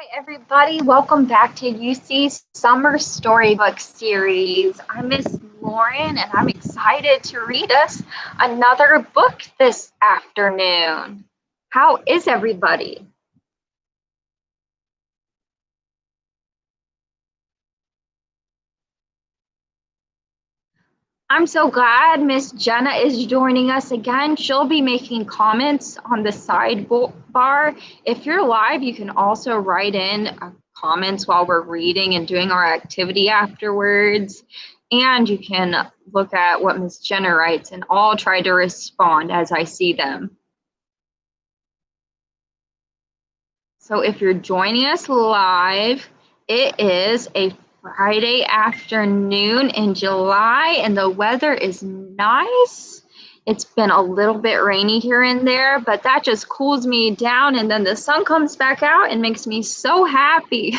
Hi, everybody. Welcome back to UC's Summer Storybook Series. I'm Miss Lauren, and I'm excited to read us another book this afternoon. How is everybody? I'm so glad Miss Jenna is joining us again. She'll be making comments on the sidebar. If you're live, you can also write in comments while we're reading and doing our activity afterwards. And you can look at what Miss Jenna writes, and I'll try to respond as I see them. So if you're joining us live, it is a Friday afternoon in July, and the weather is nice. It's been a little bit rainy here and there, but that just cools me down, and then the sun comes back out and makes me so happy.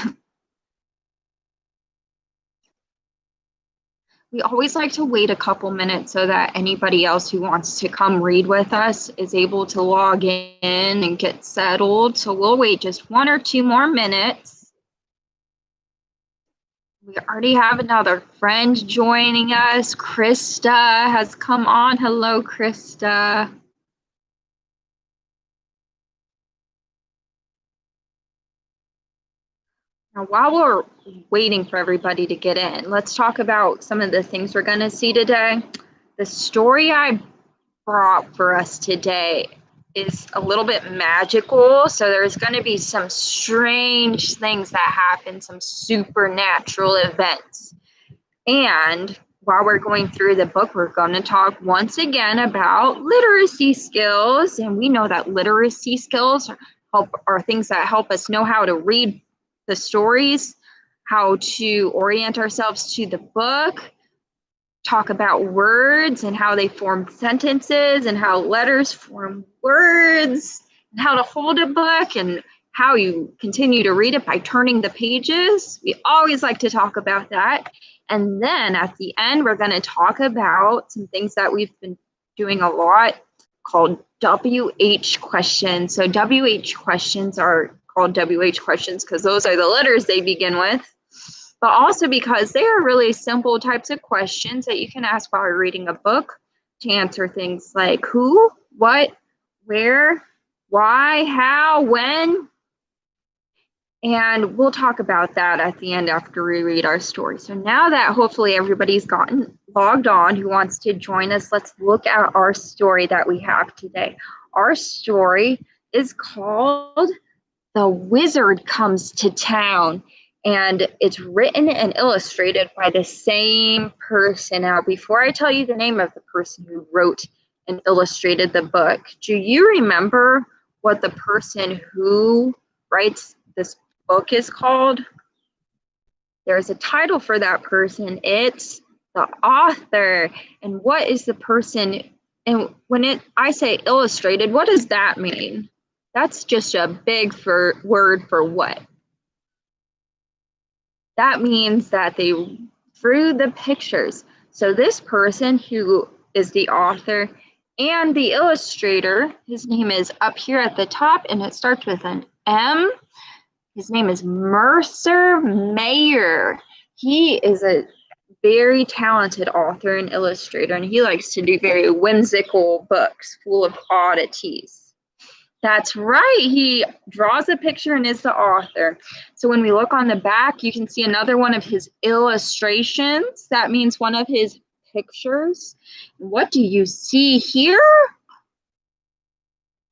We always like to wait a couple minutes so that anybody else who wants to come read with us is able to log in and get settled. So we'll wait just 1 or 2 more minutes. We already have another friend joining us. Krista has come on. Hello, Krista. Now, while we're waiting for everybody to get in, let's talk about some of the things we're going to see today. The story I brought for us today is a little bit magical, so there's going to be some strange things that happen, some supernatural events. And while we're going through the book, we're going to talk once again about literacy skills. And we know that literacy skills are things that help us know how to read the stories, how to orient ourselves to the book, talk about words and how they form sentences and how letters form words, and how to hold a book and how you continue to read it by turning the pages. We always like to talk about that. And then at the end, we're going to talk about some things that we've been doing a lot called WH questions. So WH questions are called WH questions because those are the letters they begin with, but also because they are really simple types of questions that you can ask while you're reading a book to answer things like who, what, where, why, how, when. And we'll talk about that at the end after we read our story. So now that hopefully everybody's gotten logged on who wants to join us, let's look at our story that we have today. Our story is called The Wizard Comes to Town, and it's written and illustrated by the same person. Now, before I tell you the name of the person who wrote and illustrated the book, do you remember what the person who writes this book is called? There's a title for that person. It's the author. And what is the person? And when I say illustrated, what does that mean? That's just a big word for what? That means that they drew the pictures. So this person who is the author and the illustrator, his name is up here at the top and it starts with an M. His name is Mercer Mayer. He is a very talented author and illustrator, and he likes to do very whimsical books full of oddities. That's right. He draws a picture and is the author. So when we look on the back, you can see another one of his illustrations. That means one of his pictures. What do you see here?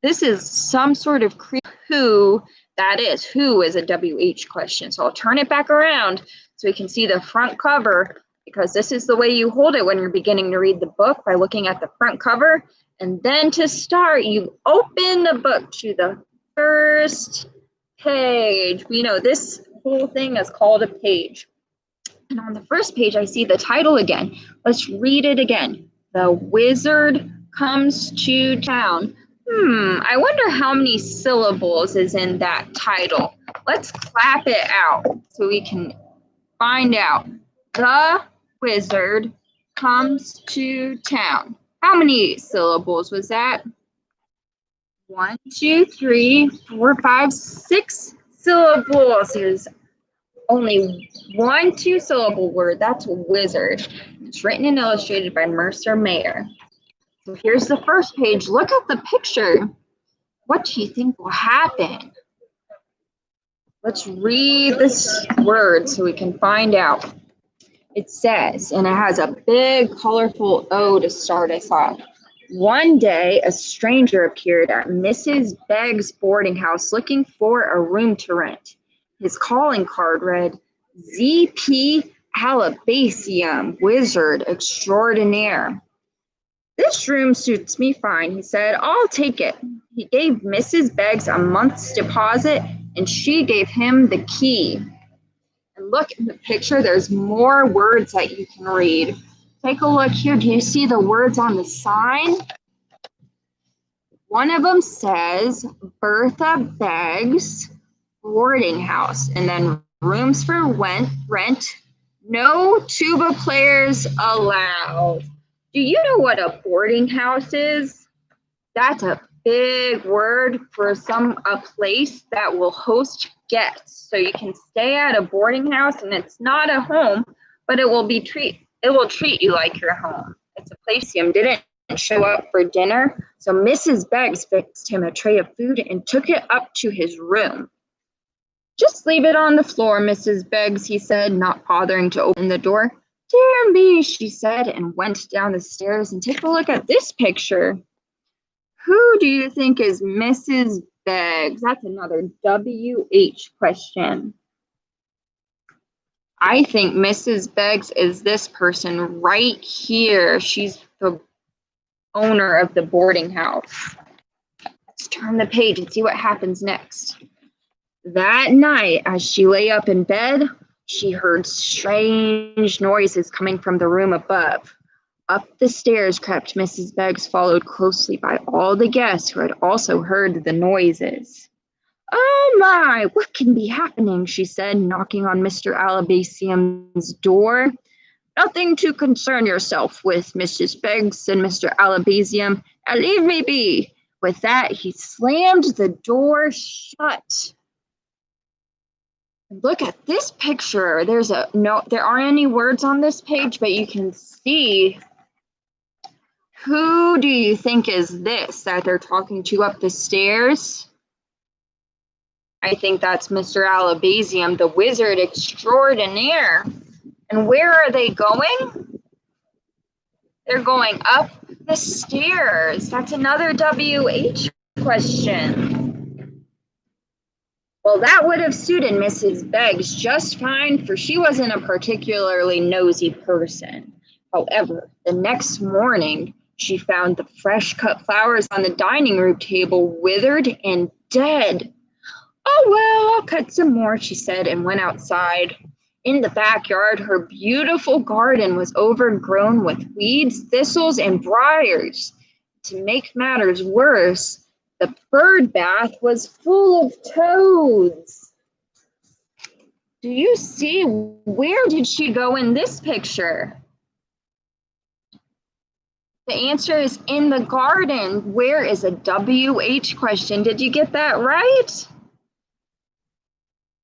This is some sort of creature. Who that is. Who is a WH question. So I'll turn it back around so we can see the front cover, because this is the way you hold it when you're beginning to read the book, by looking at the front cover. And then to start, you open the book to the first page. We know this whole thing is called a page. And on the first page, I see the title again. Let's read it again. The Wizard Comes to Town. I wonder how many syllables is in that title. Let's clap it out so we can find out. The Wizard Comes to Town. How many syllables was that? 1, 2, 3, 4, 5, 6 syllables. There's only one two-syllable word. That's wizard. It's written and illustrated by Mercer Mayer. So here's the first page. Look at the picture. What do you think will happen? Let's read this word so we can find out. It says, and it has a big, colorful O to start us off. One day, a stranger appeared at Mrs. Begg's boarding house looking for a room to rent. His calling card read, Z.P. Alabasium, Wizard Extraordinaire. This room suits me fine, he said. I'll take it. He gave Mrs. Beggs a month's deposit, and she gave him the key. And look in the picture, there's more words that you can read. Take a look here. Do you see the words on the sign? One of them says Bertha Beggs boarding house, and then rooms for rent, no tuba players allowed. Do you know what a boarding house is? That's a big word for a place that will host guests. So you can stay at a boarding house, and it's not a home, but it will treat you like your home. It's a place he didn't show up for dinner, so Mrs. Beggs fixed him a tray of food and took it up to his room. Just leave it on the floor, Mrs. Beggs, he said, not bothering to open the door. Dear me, she said, and went down the stairs. And take a look at this picture. Who do you think is Mrs. Beggs? That's another WH question. I think Mrs. Beggs is this person right here. She's the owner of the boarding house. Let's turn the page and see what happens next. That night, as she lay up in bed, she heard strange noises coming from the room above. Up the stairs crept Mrs. Beggs, followed closely by all the guests who had also heard the noises. Oh my, what can be happening? She said, knocking on Mr. Alabasium's door. Nothing to concern yourself with, Mrs. Beggs, said Mr. Alabasium. Now leave me be. With that, he slammed the door shut. Look at this picture. There aren't any words on this page, but you can see. Who do you think is this that they're talking to up the stairs? I think that's Mr. Alabasium, the wizard extraordinaire. And where are they going? They're going up the stairs. That's another WH question. Well, that would have suited Mrs. Beggs just fine, for she wasn't a particularly nosy person. However, the next morning, she found the fresh-cut flowers on the dining room table withered and dead. Oh, well, I'll cut some more, she said, and went outside. In the backyard, her beautiful garden was overgrown with weeds, thistles, and briars. To make matters worse, the bird bath was full of toads. Do you see? Where did she go in this picture? The answer is in the garden. Where is a WH question? Did you get that right?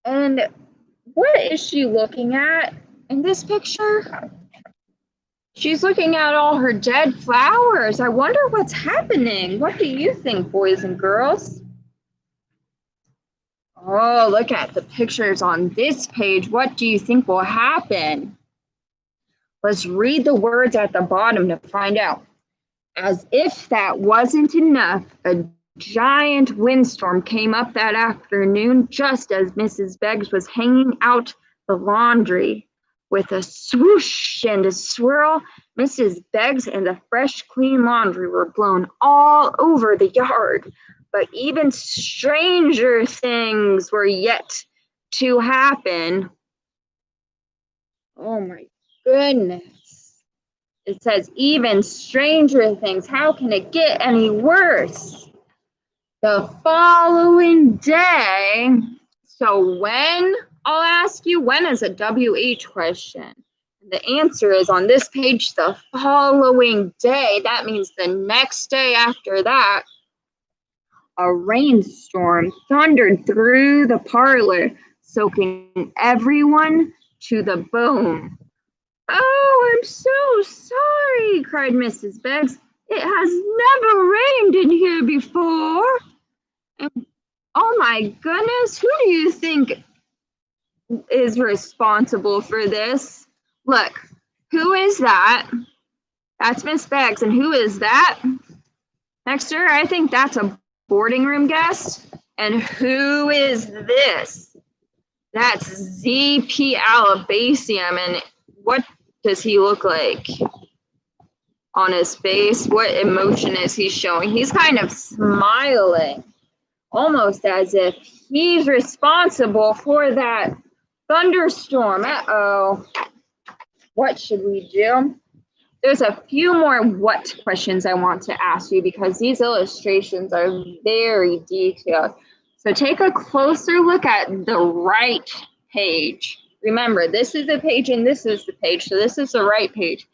And what is she looking at in this picture? She's looking at all her dead flowers. I wonder what's happening. What do you think, boys and girls? Oh, look at the pictures on this page. What do you think will happen? Let's read the words at the bottom to find out. As if that wasn't enough, a giant windstorm came up that afternoon just as Mrs. Beggs was hanging out the laundry. With a swoosh and a swirl, Mrs. Beggs and the fresh, clean laundry were blown all over the yard. But even stranger things were yet to happen. Oh my goodness. It says even stranger things. How can it get any worse? The following day. So when? I'll ask you, when is a WH question? The answer is on this page, the following day. That means the next day after that. A rainstorm thundered through the parlor, soaking everyone to the bone. "Oh, I'm so sorry," cried Mrs. Beggs. "It has never rained in here before." And, oh my goodness, who do you think is responsible for this? Look, who is that? That's Miss Beggs. And who is that? Next to her, I think that's a boarding room guest. And who is this? That's Z.P. Alabasium. And what does he look like on his face? What emotion is he showing? He's kind of smiling, almost as if he's responsible for that thunderstorm. Uh-oh. What should we do? There's a few more what questions I want to ask you because these illustrations are very detailed. So take a closer look at the right page. Remember, this is the page and this is the page. So this is the right page.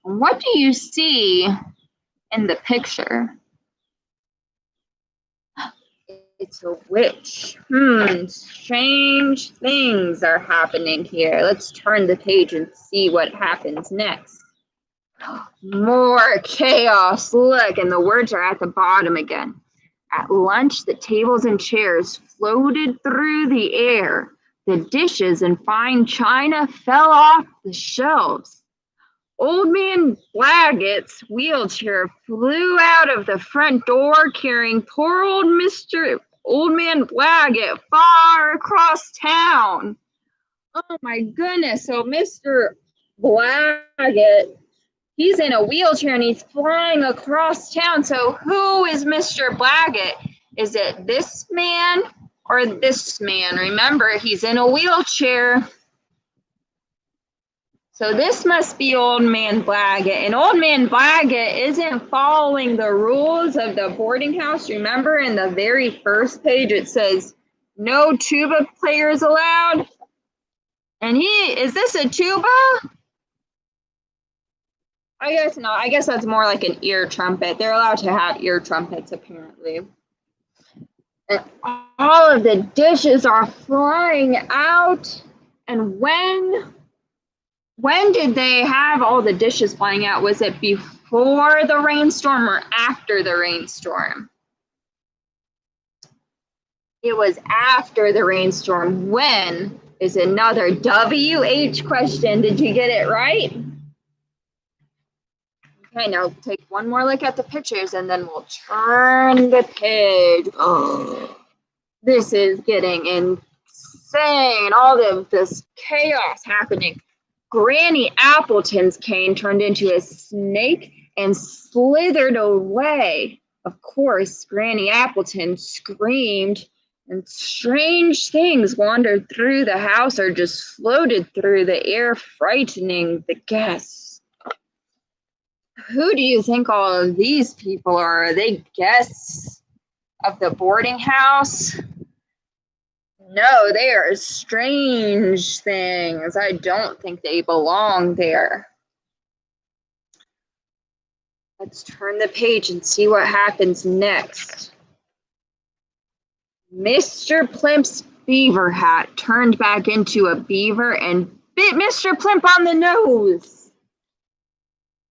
And what do you see in the picture? It's a witch. Strange things are happening here. Let's turn the page and see what happens next. More chaos. Look, and the words are at the bottom again. At lunch, the tables and chairs floated through the air. The dishes and fine china fell off the shelves. Old Man Blaggett's wheelchair flew out of the front door clanging poor old Man Blaggett far across town. Oh my goodness, so Mr. Blaggett, he's in a wheelchair and he's flying across town. So who is Mr. Blaggett? Is it this man or this man? Remember, he's in a wheelchair. So this must be Old Man Blaggett. And Old Man Blaggett isn't following the rules of the boarding house. Remember in the very first page it says, no tuba players allowed? And is this a tuba? I guess not. I guess that's more like an ear trumpet. They're allowed to have ear trumpets apparently. And all of the dishes are flying out. And when did they have all the dishes flying out? Was it before the rainstorm or after the rainstorm? It was after the rainstorm. When is another WH question. Did you get it right? Okay, now take one more look at the pictures and then we'll turn the page. Oh, this is getting insane. All of this chaos happening. Granny Appleton's cane turned into a snake and slithered away. Of course, Granny Appleton screamed, and strange things wandered through the house or just floated through the air, frightening the guests. Who do you think all of these people are? Are they guests of the boarding house? No, they are strange things. I don't think they belong there. Let's turn the page and see what happens next. Mr. Plimp's beaver hat turned back into a beaver and bit Mr. Plimp on the nose.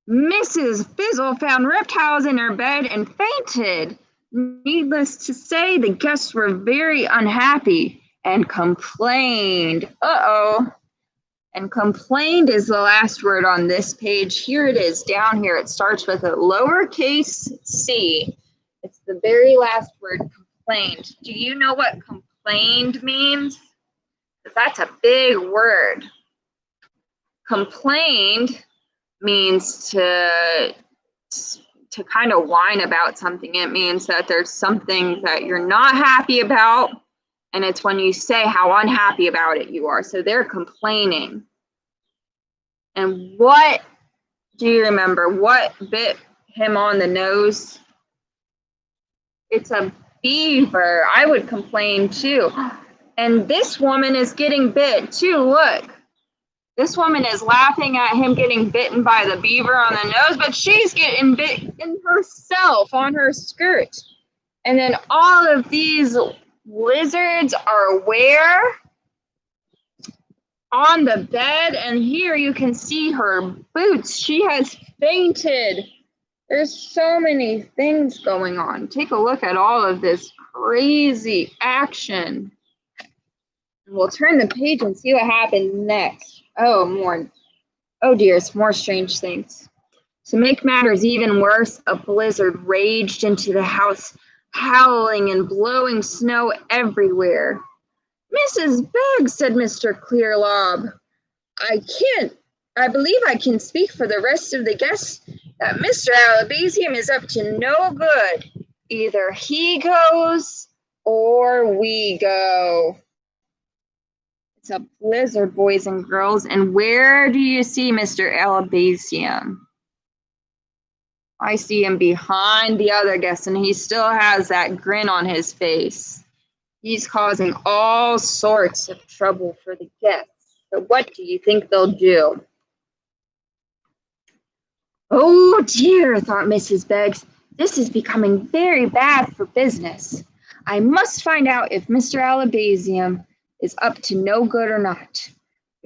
Mrs. Fizzle found reptiles in her bed and fainted. Needless to say, the guests were very unhappy and complained. Uh-oh. And complained is the last word on this page. Here it is, down here. It starts with a lowercase c. It's the very last word, complained. Do you know what complained means? That's a big word. Complained means to kind of whine about something. It means that there's something that you're not happy about, and it's when you say how unhappy about it you are. So they're complaining. And what do you remember? What bit him on the nose? It's a beaver. I would complain too. And this woman is getting bit too. Look. This woman is laughing at him getting bitten by the beaver on the nose, but she's getting bitten herself on her skirt. And then all of these lizards are where? On the bed, and here you can see her boots. She has fainted. There's so many things going on. Take a look at all of this crazy action. We'll turn the page and see what happens next. Oh, more. Oh dear, it's more strange things. To make matters even worse, a blizzard raged into the house, howling and blowing snow everywhere. Mrs. Beggs, said Mr. Clearlob, I believe I can speak for the rest of the guests that Mr. Alabasium is up to no good. Either he goes or we go. It's a blizzard, boys and girls. And where do you see Mr. Alabasium? I see him behind the other guests, and he still has that grin on his face. He's causing all sorts of trouble for the guests. So what do you think they'll do? Oh dear, thought Mrs. Beggs. This is becoming very bad for business. I must find out if Mr. Alabasium is up to no good or not.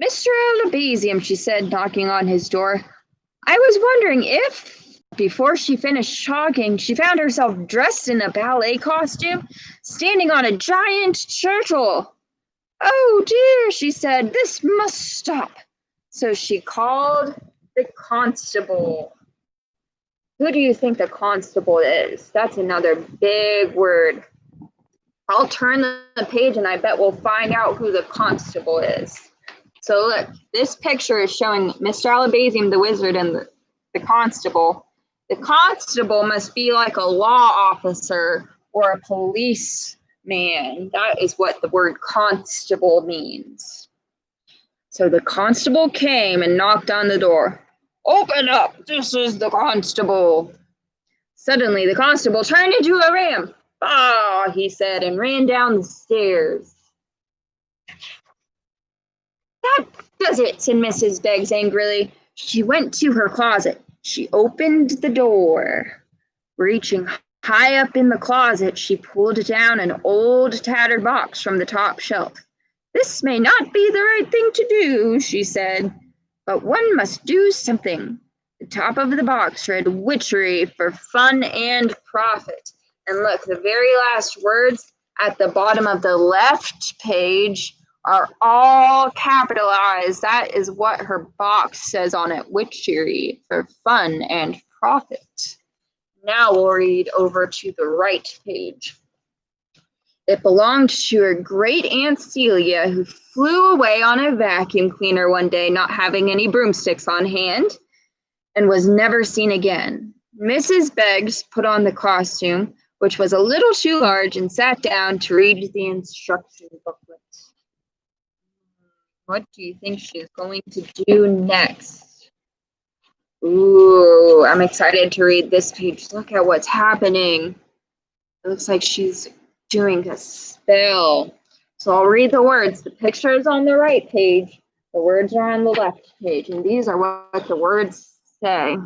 Mr. Alabasium, she said, knocking on his door, I was wondering if, before she finished talking, she found herself dressed in a ballet costume, standing on a giant turtle. Oh dear, she said, this must stop. So she called the constable. Who do you think the constable is? That's another big word. I'll turn the page and I bet we'll find out who the constable is. So look, this picture is showing Mr. Alabasium, the wizard, and the constable. The constable must be like a law officer or a policeman. That is what the word constable means. So the constable came and knocked on the door. Open up, this is the constable. Suddenly the constable turned into a ram. Ah, he said, and ran down the stairs. That does it, said Mrs. Beggs angrily. She went to her closet. She opened the door. Reaching high up in the closet, she pulled down an old tattered box from the top shelf. This may not be the right thing to do, she said, but one must do something. The top of the box read witchery for fun and profit. And look, the very last words at the bottom of the left page are all capitalized. That is what her box says on it, witchery for fun and profit. Now we'll read over to the right page. It belonged to her great Aunt Celia, who flew away on a vacuum cleaner one day, not having any broomsticks on hand, and was never seen again. Mrs. Beggs put on the costume, which was a little too large, and sat down to read the instruction booklet. What do you think she's going to do next? Ooh, I'm excited to read this page. Look at what's happening. It looks like she's doing a spell. So I'll read the words. The picture is on the right page. The words are on the left page. And these are what the words say.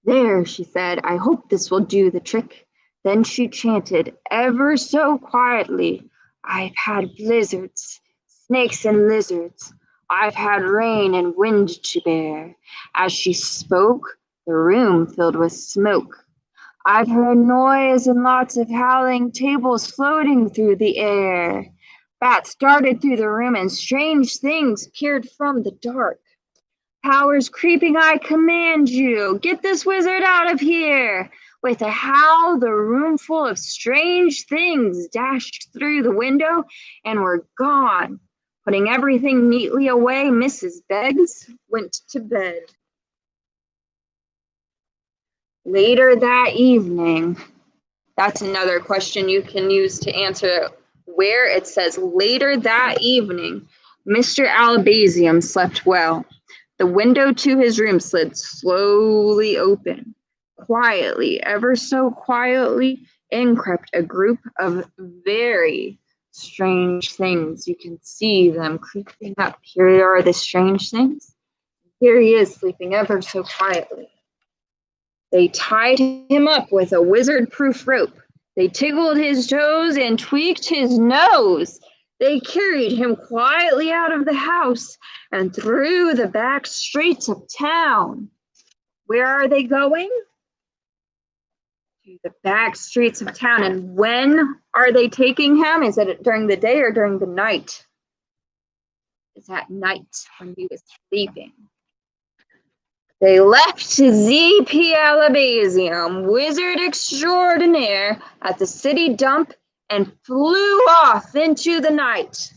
There, she said, I hope this will do the trick. Then she chanted ever so quietly, I've had blizzards, snakes and lizards. I've had rain and wind to bear. As she spoke, the room filled with smoke. I've heard noise and lots of howling, tables floating through the air. Bats darted through the room and strange things peered from the dark. Powers creeping, I command you, get this wizard out of here. With a howl, the room full of strange things dashed through the window and were gone. Putting everything neatly away, Mrs. Beggs went to bed. Later that evening, that's another question you can use to answer where it says later that evening, Mr. Alabasium slept well. The window to his room slid slowly open. Quietly, ever so quietly, in crept a group of very strange things. You can see them creeping up. Here are the strange things. Here he is sleeping ever so quietly. They tied him up with a wizard-proof rope. They tickled his toes and tweaked his nose. They carried him quietly out of the house and through the back streets of town. Where are they going? To the back streets of town. And when are they taking him? Is it during the day or during the night? It's at night when he was sleeping. They left Z.P. Alabazium, wizard extraordinaire, at the city dump and flew off into the night.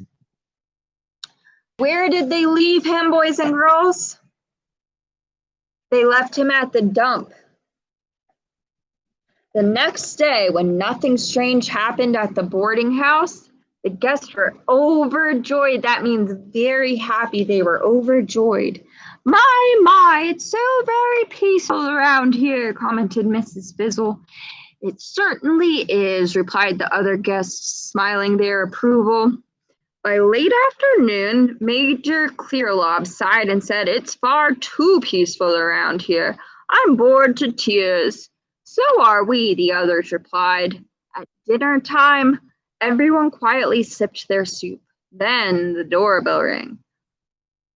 Where did they leave him, boys and girls? They left him at the dump. The next day, when nothing strange happened at the boarding house, the guests were overjoyed. That means very happy. They were overjoyed. My, it's so very peaceful around here, commented Mrs. Fizzle. It certainly is, replied the other guests, smiling their approval. By late afternoon, Major Clearlob sighed and said, "It's far too peaceful around here. I'm bored to tears." "So are we," the others replied. At dinner time, everyone quietly sipped their soup. Then the doorbell rang.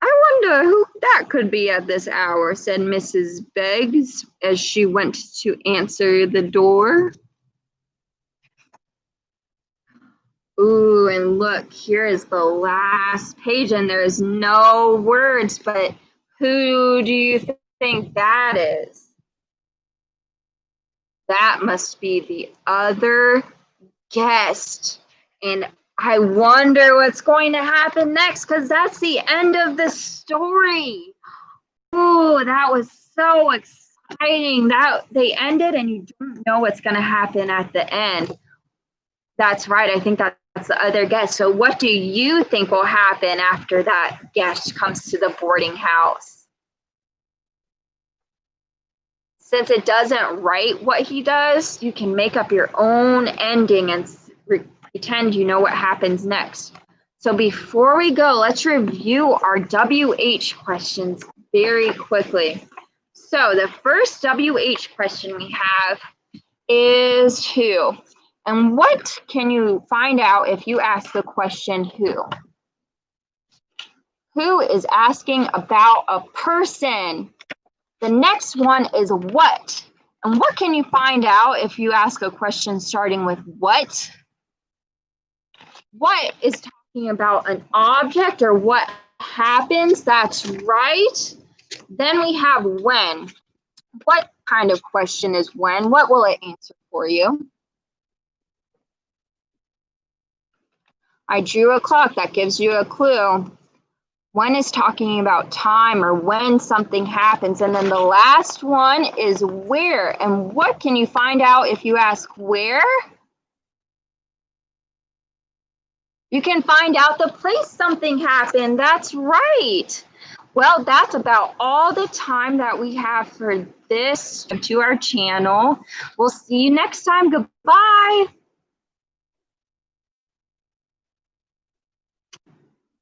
"I wonder who that could be at this hour," said Mrs. Beggs as she went to answer the door. Ooh, and look, here is the last page, and there's no words, but who do you think that is? That must be the other guest. And I wonder what's going to happen next, because that's the end of the story. Ooh, that was so exciting. That they ended and you don't know what's going to happen at the end. That's right. I think that's the other guest. So what do you think will happen after that guest comes to the boarding house? Since it doesn't write what he does, you can make up your own ending and pretend you know what happens next. So before we go, let's review our WH questions very quickly. So the first WH question we have is who? And what can you find out if you ask the question who? Who is asking about a person? The next one is what? And what can you find out if you ask a question starting with what? What is talking about an object or what happens? That's right. Then we have when. What kind of question is when? What will it answer for you? I drew a clock. That gives you a clue. When is talking about time or when something happens. And then the last one is where. And what can you find out if you ask where? You can find out the place something happened. That's right. Well, that's about all the time that we have for this to our channel. We'll see you next time. Goodbye.